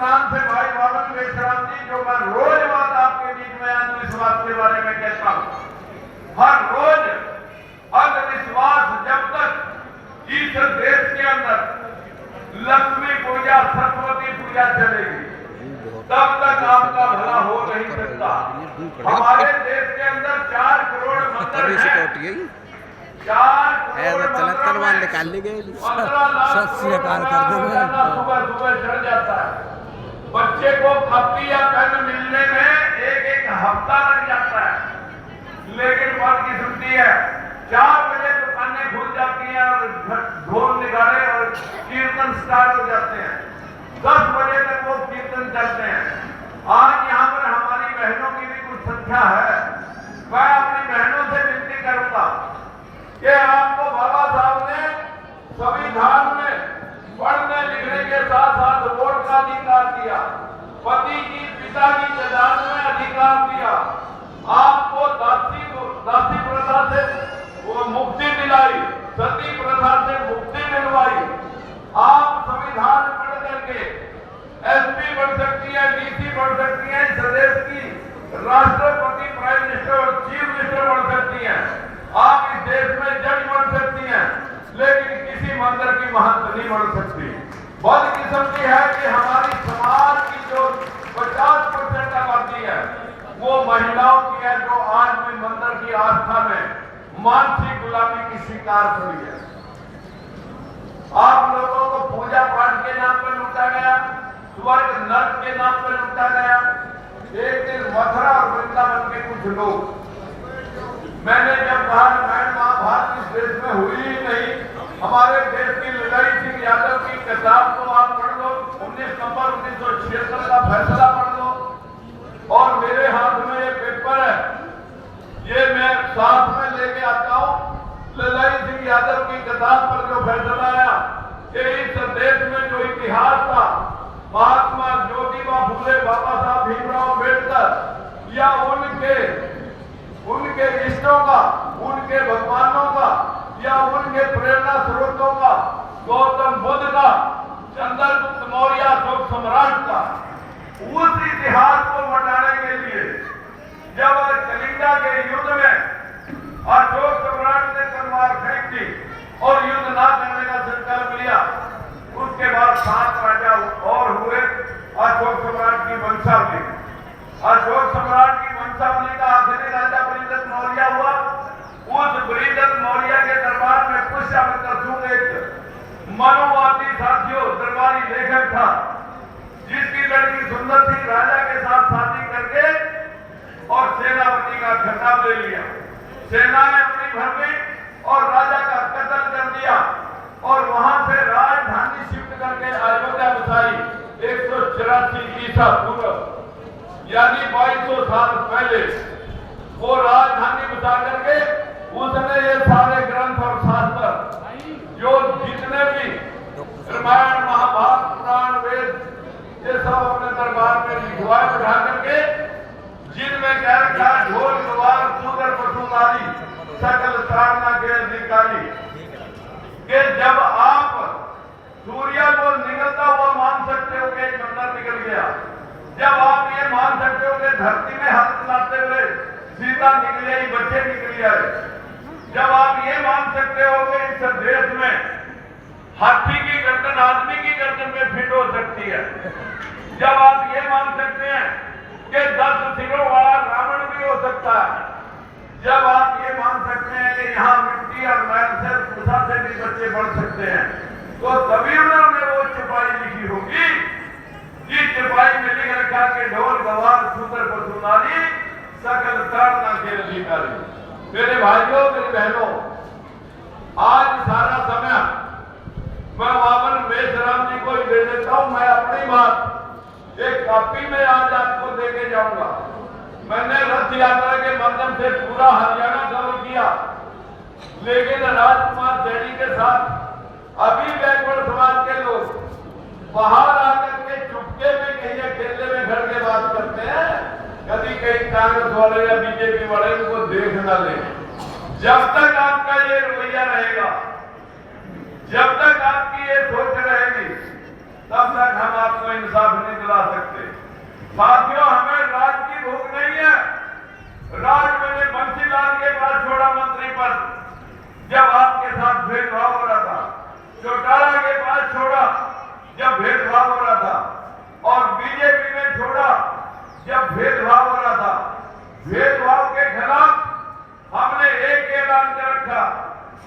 नाम से भाई बाबन मेश्राम जी, जो मैं रोज बात आपके बीच में अंधविश्वास के बारे में कहता हूं, हर रोज अंधविश्वास जब तक इस देश के अंदर लक्ष्मी पूजा सरस्वती पूजा चलेगी तब तक आपका भला हो नहीं सकता। हमारे देश के अंदर 4 करोड़ मंदिर हैं, 4 करोड़ तलवार निकाल ली गई, सुबह सुबह चढ़ जाता है। बच्चे को कॉपी या पेन मिलने में एक हफ्ता लग जाता है, लेकिन बात की सुनती है 4 बजे दुकानें खुल जाती हैं और ढोल निगाड़े और कीर्तन स्टार्ट हो जाते हैं। 10 बजे तक वो कीर्तन चलते हैं। आज यहाँ पर हमारी बहनों की भी कुछ संख्या है। मैं अपनी बहनों से विनती करूंगा कि आपको बाबा साहब ने संविधान में पढ़ने लिखने के साथ साथ वोट का अधिकार दिया, पति की पिता की जदाद में अधिकार दिया, आपको दासी प्रथा से वो मुक्ति दिलाई, सती प्रथा से मुक्ति दिलवाई। आप संविधान पढ़ करके एसपी बन सकती है, डीसी बन सकती है, इस देश की राष्ट्रपति, प्राइम मिनिस्टर और चीफ मिनिस्टर बन सकती हैं। आप इस देश में जज बन सकती हैं, लेकिन किसी मंदिर की महंत नहीं बन सकती। बदकिस्मती है कि हमारी समाज की जो 50% आबादी है वो महिलाओं की है, जो आज भी मंदिर की आस्था में मानसिक गुलामी की शिकार हुई है। आप लोगों को पूजा पाठ के नाम पर लूटा गया, स्वर्ग नर्क के नाम पर लूटा गया। एक दिन मथुरा और वृंदावन के कुछ लोग, मैंने जब कहा रामायण महाभारत इस देश में हुई ही नहीं, हमारे देश की लड़ाई सिंह यादव की किताब को आप पढ़ लो, 19 नवंबर 1976 का फैसला पढ़ लो, और मेरे हाथ में ये पेपर है, ये मैं साथ में लेके आता हूं। ललाई सिंह यादव की किताब पर जो फैसला आया कि इस देश में जो इतिहास था, महात्मा ज्योतिबा फूले, बाबा साहब भीमराव अम्बेडकर या उनके इष्टों का, उनके भगवानों का या उनके प्रेरणा स्रोतों का, गौतम बुद्ध का, चंद्रगुप्त मौर्य अशोक सम्राट का, उस इतिहास को मिटाने के लिए जब कलिंगा के युद्ध में अशोक सम्राट ने तलवार फेंक दी और युद्ध ना करने का संकल्प लिया, उसके बाद 7 राजा और हुए अशोक सम्राट की वंशावली। अशोक सम्राट की वंशावली का आखिरी राजा बृहदत्त मौर्य हुआ। उस बृहदत्त मौर्य के दरबार में पुष्यमित्र एक मनुवादी साथियों दरबारी लेखक था, जिसकी लड़की सुंदर थी, राजा के साथ शादी करके और सेनापति का खिताब ले लिया। सेना ने अपनी भर ली और राजा का कत्ल कर दिया और वहां से राजधानी शिफ्ट करके अयोध्या बसाई। 184 ईसा पूर्व यानी 2200 साल पहले वो राजधानी बसा करके उसने ये सारे ग्रंथ और शास्त्र जो जितने भी रामायण महाभारत पुराण वेद ये सब अपने दरबार में लिखवाए बैठा करके, जिनमें कह रखा ढोल सवार सुगर पशु नारी सकल ताड़ना के अधिकारी, कि जब आप सूर्य को निकलता हुआ मान सकते हो कि चंद्र निकल गया, जब आप ये मान सकते हो कि धरती में हाथ चलाते हुए सीता निकली आई, बच्चे निकली आए, जब आप ये मान सकते हो कि इस देश में हाथी की गर्दन आदमी की गर्दन में फिट हो सकती है, जब आप ये मान सकते हैं कि 10 सिरों वाला रावण भी हो सकता है, जब आप ये मान सकते हैं कि यहाँ मिट्टी और मैल से भूसा से भी बच्चे बढ़ सकते हैं, तो तभी उन्होंने वो चौपाई लिखी होगी जिस चौपाई में लिख रखा कि ढोल गवार सूत्र पशु नारी सकल ताड़ना के अधिकारी। मेरे भाइयों मेरी बहनों, आज सारा समय मैं बाबन मेश्राम जी को ही दे देता हूं। मैं अपनी बात एक कॉपी में आज आपको देके जाऊंगा। मैंने रथ यात्रा के माध्यम से पूरा हरियाणा कवर किया, लेकिन राजकुमार सैनी के साथ अभी बैकवर्ड समाज के लोग बाहर आकर के चुपके में कहीं अकेले में घर के बात करते हैं, कभी कहीं कांग्रेस वाले या बीजेपी वाले उनको देख न ले। जब तक आपका ये रवैया रहेगा, जब तक आपकी ये सोच रहेगी, तब तक हम आपको इंसाफ नहीं दिला साथियों, हमें राज की भूख नहीं है। राज मैंने बंसीलाल के पास छोड़ा मंत्री पद, जब आपके साथ भेदभाव हो रहा था। चौटाला के पास छोड़ा जब भेदभाव हो रहा था, और बीजेपी में छोड़ा जब भेदभाव हो रहा था। भेदभाव के खिलाफ हमने एक ऐलान कर रखा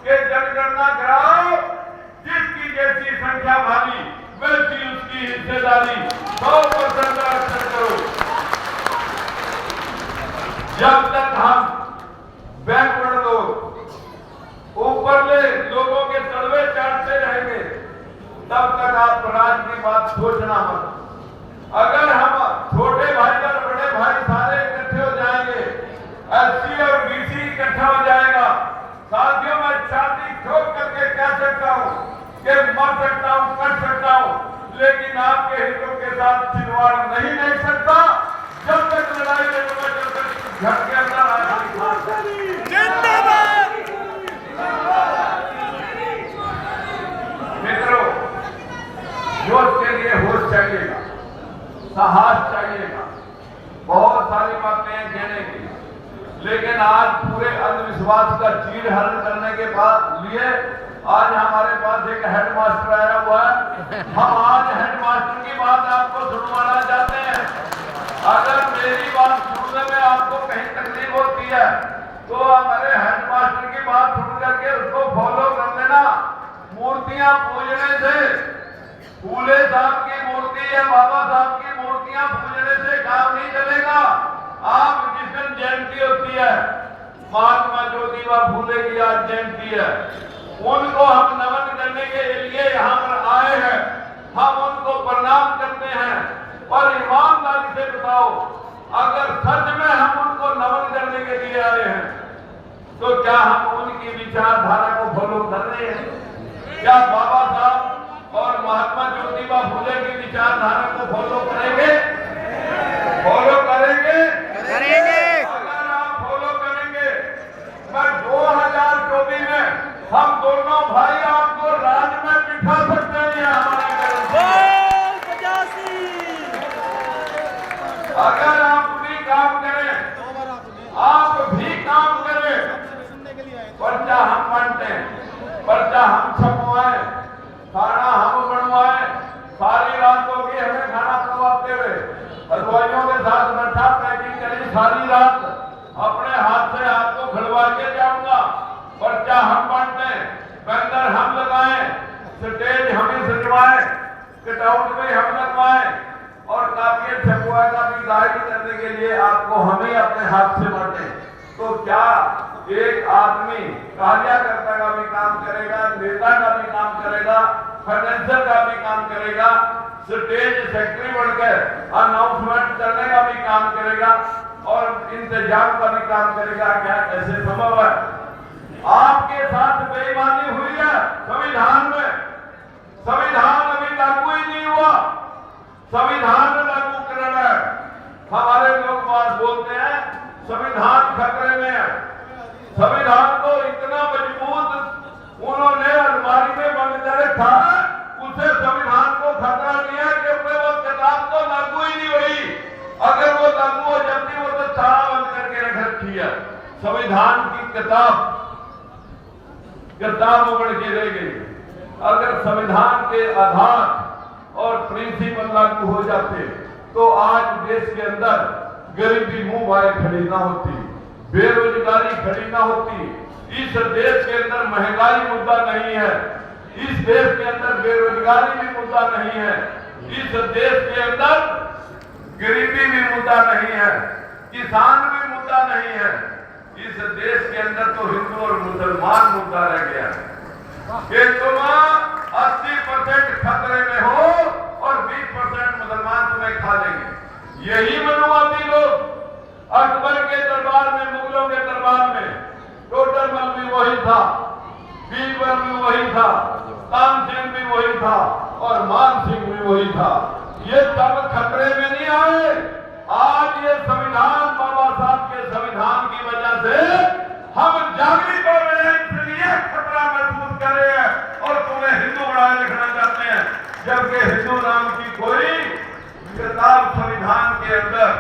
कि जनगणना कराओ, जिसकी जैसी संख्या भारी वैसी उसकी हिस्सेदारी 100% आरक्षण करो। जब तक हम बैकवर्ड लोग ऊपरले लोगों के तलवे चाटते रहेंगे, तब तक आप राज की बात सोचना मत। अगर हम छोटे भाई और बड़े भाई सारे इकट्ठे हो जाएंगे, एससी और बीसी इकट्ठा हो जाएगा, साथियों मैं छाती ठोक करके कह सकता हूं कि मर सकता हूं, कर सकता हूं, लेकिन आपके हितों के साथ खिलवाड़ नहीं देख सकता। जब तक लड़ाई में जब तक घर के अंदर मित्रों, जोश के लिए होश चाहिएगा, साहस चाहिएगा, बहुत सारी बातें हैं कहने की, लेकिन आज पूरे अंधविश्वास का चीर हरण करने के बाद लिए आज हमारे पास एक हेडमास्टर आया हुआ है। हम आज हेडमास्टर की बात आपको सुनवाना चाहते हैं। अगर मेरी बात सुनने में आपको कहीं तकलीफ होती है तो हमारे हेडमास्टर की बात सुन करके उसको फॉलो कर लेना। मूर्तियां पूजने से, फूले साहब की मूर्ति या बाबा साहब की मूर्तियां पूजने से काम नहीं चलेगा। आप जिस दिन जयंती होती है, महात्मा ज्योतिबा फूले की आज जयंती है, उनको हम नमन करने के लिए यहाँ पर आए हैं। हम उनको प्रणाम करते हैं और ईमानदारी से बताओ, अगर सच में हम उनको नमन करने के लिए आए हैं तो क्या हम उनकी विचारधारा को फॉलो कर रहे हैं? क्या बाबा साहब और महात्मा ज्योतिबा फूले की विचारधारा को फॉलो करेंगे? फॉलो करेंगे? अगर आप फॉलो करेंगे, मैं 2024 में हम दोनों भाई आपको राज में बिठा सकते हैं। हमारे अगर आप भी काम करें, आप भी काम करें, पर्चा हम बांटते हैं, पर्चा हम छपवाएं, खाना हम बनवाएं, सारी रात होगी हमें खाना बनवाते हुए, हलवाइयों के साथ बैठा पैकिंग करी सारी रात, अपने हाथ से आपको खिलवा के जाऊंगा। पर्चा हम बांटते, बैनर हम लगाएं, स्टेज हमें सजवाएं, कटआउट में हम लगवाएं, और काफिया छपवाए का भी गाइड करने के लिए आपको हमें अपने हाथ से बांटे। तो क्या एक आदमी कार्यकर्ता का भी काम करेगा, नेता का भी काम करेगा, फाइनेंशियल का भी काम करेगा, स्टेज सेक्रेटरी बनकर अनाउंसमेंट करने का भी काम करेगा और इंतजाम का भी काम करेगा? क्या ऐसे संभव है? आपके साथ बेईमानी हुई है संविधान में। संविधान अभी लागू ही नहीं हुआ, संविधान लागू करना है। हमारे लोग बात बोलते हैं संविधान खतरे में है। संविधान को इतना मजबूत उन्होंने अलमारी में बंद कर रखा, उसे संविधान को खतरा नहीं है क्योंकि वो किताब तो लागू ही नहीं हुई। अगर वो लागू हो जाती वो तो ताला बंद करके रख रखी है। संविधान की किताब उगड़ के रह गई। अगर संविधान के आधार और प्रिंसिपल लागू हो जाते तो आज देश के अंदर गरीबी मुंह भाई खड़ी ना होती, बेरोजगारी खड़ी ना होती, इस देश के अंदर महंगाई मुद्दा नहीं है, इस देश के अंदर बेरोजगारी भी मुद्दा नहीं है, इस देश के अंदर गरीबी भी मुद्दा नहीं है, किसान भी मुद्दा नहीं है। इस देश के अंदर तो हिंदू और मुसलमान मुद्दा रह गया है कि तुम 80% खतरे में हो और 20% मुसलमान तुम्हें खा लेंगे। यही मनुवादी लोग अकबर के दरबार में, मुगलों के दरबार में टोटल मल भी वही था, बीरबल भी वही था, तानसेन भी वही था और मान सिंह भी वही था। ये सब खतरे में नहीं आए। आज ये संविधान, बाबा साहब के संविधान की वजह से हम जागृत हो रहे हैं, इसलिए खतरा महसूस कर रहे हैं और तुम्हें हिंदू बनाए रखना चाहते हैं, जबकि हिंदू नाम की कोई किताब संविधान के अंदर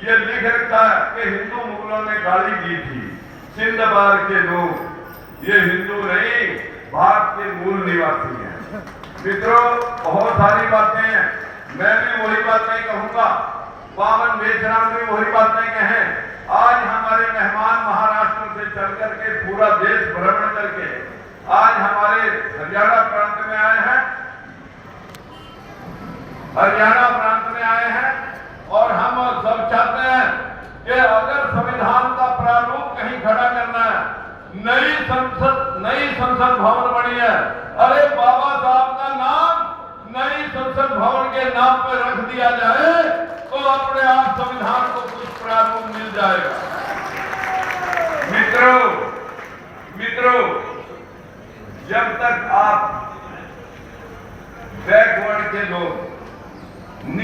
ये लिख रखा है कि हिंदू मुगलों ने गाली दी थी, सिंध बार के लोग ये हिंदू नहीं भारत के मूल निवासी हैं। मित्रों, बहुत सारी बातें हैं, मैं भी वही बातें कहूंगा, पावन मेघराम भी वही बातें कहें। आज हमारे मेहमान महाराष्ट्र से चल करके पूरा देश भ्रमण करके आज हमारे हरियाणा प्रांत में आए हैं, हरियाणा प्रांत में आए हैं और हम सब चाहते हैं कि अगर संविधान का प्रारूप कहीं खड़ा करना है, नई संसद भवन बनी है, अरे बाबा साहब का नाम नई संसद भवन के नाम पर रख दिया जाए तो अपने आप संविधान को कुछ प्रारूप मिल जाएगा। मित्रों, जब तक आप बैकवर्ड के लोग